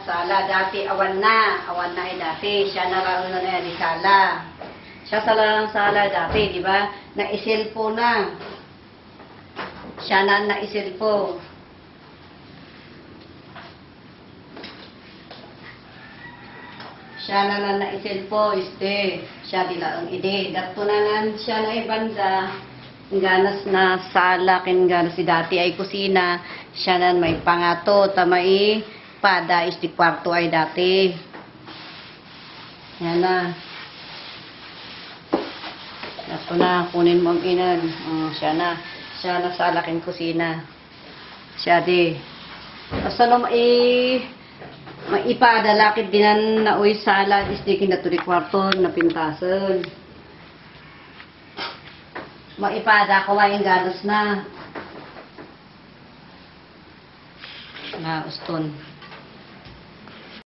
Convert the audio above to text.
sala. Dati awan na ay dati. Siya naroon na di sala. Siya sala dati, di ba? Naisilpo na. Siya na naisilpo. Siya na naisilpo, siya dila ang ide. Dato na nan siya na ibanda. Ganas na sala, ganas si dati ay kusina. Siya na may pangato, tamay pada, kwarto ay dati. Yan na. Dato na, kunin mo ang inan. Siya na sala, kusina. Siya di. Basta no, maipadalakit dinan na uy sala, kin na to di kwarto, na pintasan. Maipada ko ay ganas na. Na uston.